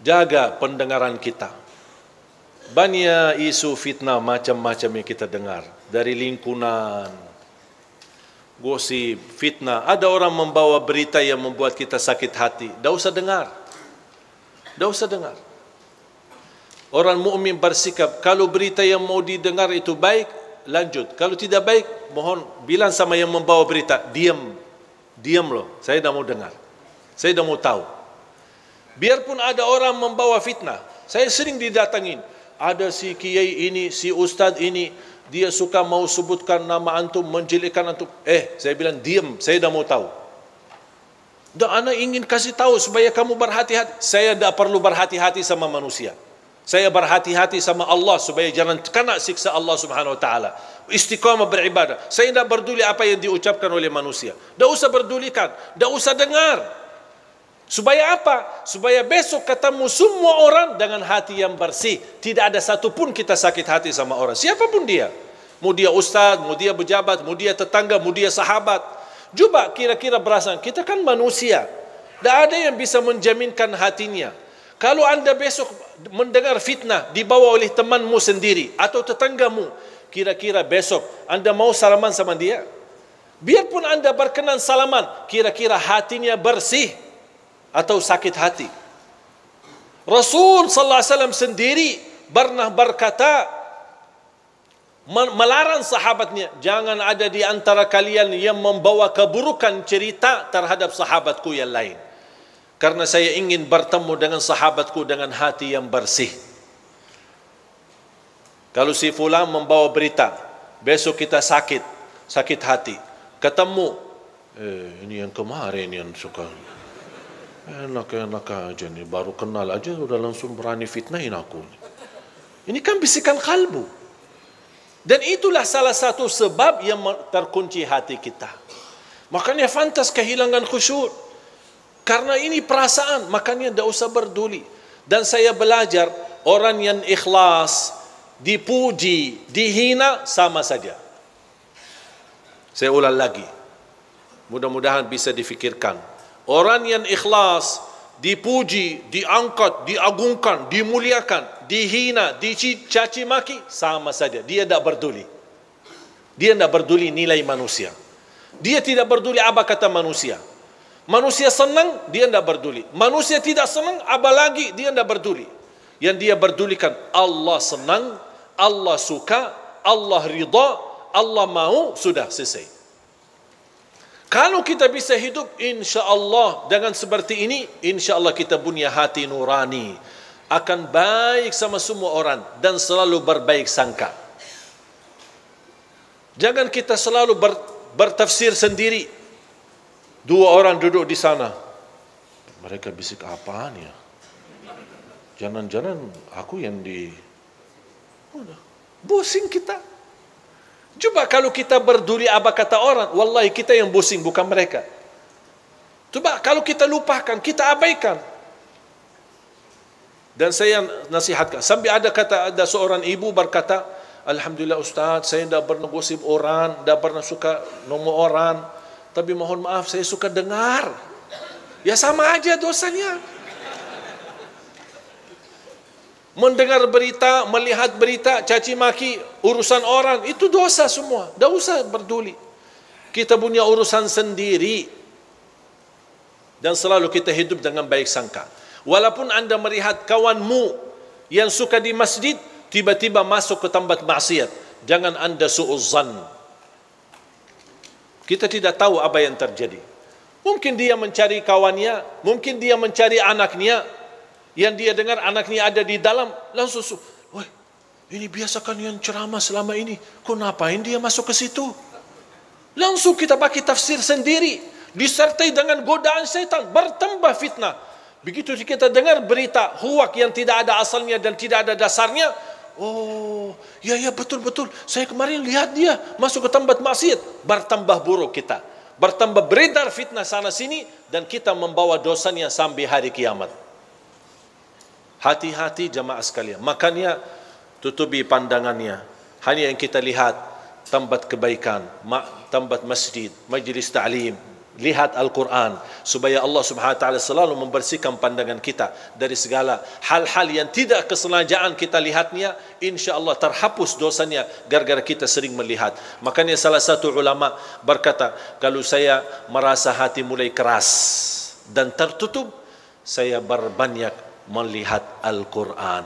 Jaga pendengaran kita. Banyak isu fitnah macam-macam yang kita dengar. Dari lingkungan, gosip, fitnah. Ada orang membawa berita yang membuat kita sakit hati. Dah usah dengar. Dah usah dengar. Orang mukmin bersikap, kalau berita yang mau didengar itu baik, lanjut. Kalau tidak baik, mohon bilang sama yang membawa berita, diam. Diam loh, saya dah mau dengar. Saya dah mau tahu. Biarpun ada orang membawa fitnah, saya sering didatangin. Ada si kiai ini, si ustaz ini, dia suka mau sebutkan nama antum, menjelekkan antum. Saya bilang diam, saya dah mau tahu. Dan ana ingin kasih tahu supaya kamu berhati-hati. Saya tak perlu berhati-hati sama manusia. Saya berhati-hati sama Allah supaya jangan kena siksa Allah Subhanahu wa taala. Istiqamah beribadah. Saya tidak peduli apa yang diucapkan oleh manusia. Tak usah pedulikan, tak usah dengar. Supaya apa? Supaya besok ketemu semua orang dengan hati yang bersih. Tidak ada satupun kita sakit hati sama orang. Siapapun dia. Mau dia ustaz, mau dia pejabat, mau dia tetangga, mau dia sahabat. Coba kira-kira berasa, kita kan manusia. Tak ada yang bisa menjaminkan hatinya. Kalau anda besok mendengar fitnah dibawa oleh temanmu sendiri atau tetanggamu, kira-kira besok anda mau salaman sama dia? Biarpun anda berkenan salaman, kira-kira hatinya bersih atau sakit hati? Rasul sallallahu alaihi wasallam sendiri pernah berkata, melarang sahabatnya, jangan ada di antara kalian yang membawa keburukan cerita terhadap sahabatku yang lain, karena saya ingin bertemu dengan sahabatku dengan hati yang bersih. Kalau si fulan membawa berita, besok kita sakit hati, ketemu, ini yang kemarin yang suka enak-enak aja nih, baru kenal aja udah langsung berani fitnahin aku. Ini kan bisikan kalbu. Dan itulah salah satu sebab yang terkunci hati kita. Makanya fantas kehilangan khusyuk. Karena ini perasaan, makanya tidak usah berduli. Dan saya belajar, orang yang ikhlas, dipuji, dihina, sama saja. Saya ulang lagi. Mudah-mudahan bisa difikirkan. Orang yang ikhlas, dipuji, diangkat, diagungkan, dimuliakan, dihina, dicaci maki, sama saja. Dia tidak peduli. Dia tidak peduli nilai manusia. Dia tidak peduli apa kata manusia. Manusia senang, dia tidak peduli. Manusia tidak senang, apalagi dia tidak peduli. Yang dia pedulikan, Allah senang, Allah suka, Allah ridha, Allah mau, sudah selesai. Kalau kita bisa hidup, insya Allah dengan seperti ini, insya Allah kita punya hati nurani, akan baik sama semua orang dan selalu berbaik sangka. Jangan kita selalu bertafsir sendiri. Dua orang duduk di sana, mereka bisik apaan ya? Jangan-jangan aku yang pusing kita. Coba kalau kita berduli apa kata orang, wallahi kita yang pusing, bukan mereka. Coba kalau kita lupakan, kita abaikan. Dan saya nasihatkan, sampai ada seorang ibu berkata, alhamdulillah Ustaz, saya tidak pernah gosip orang, tidak pernah suka nomor orang, tapi mohon maaf saya suka dengar. Ya sama aja dosanya. Mendengar berita, melihat berita, caci maki, urusan orang, itu dosa semua. Tak usah berduli. Kita punya urusan sendiri. Dan selalu kita hidup dengan baik sangka. Walaupun anda melihat kawanmu yang suka di masjid, tiba-tiba masuk ke tempat maksiat, jangan anda su'uzzan. Kita tidak tahu apa yang terjadi. Mungkin dia mencari kawannya, mungkin dia mencari anaknya, yang dia dengar anaknya ada di dalam, langsung, wah, ini biasakan yang ceramah selama ini, kok ngapain dia masuk ke situ? Langsung kita pakai tafsir sendiri, disertai dengan godaan setan, bertambah fitnah. Begitu kita dengar berita huwak yang tidak ada asalnya dan tidak ada dasarnya, oh, ya betul-betul, saya kemarin lihat dia masuk ke tempat maksiat, bertambah buruk kita, bertambah beredar fitnah sana sini, dan kita membawa dosanya sampai hari kiamat. Hati-hati jamaah sekalian. Makanya tutupi pandangannya. Hanya yang kita lihat. tambat kebaikan, tambat masjid, majlis ta'lim, lihat Al-Quran, supaya Allah Subhanahu wa taala selalu membersihkan pandangan kita dari segala hal-hal yang tidak kesengajaan kita lihatnya, insya-Allah terhapus dosanya gara-gara kita sering melihat. Makanya salah satu ulama berkata, kalau saya merasa hati mulai keras dan tertutup, saya berbanyak melihat Al-Quran.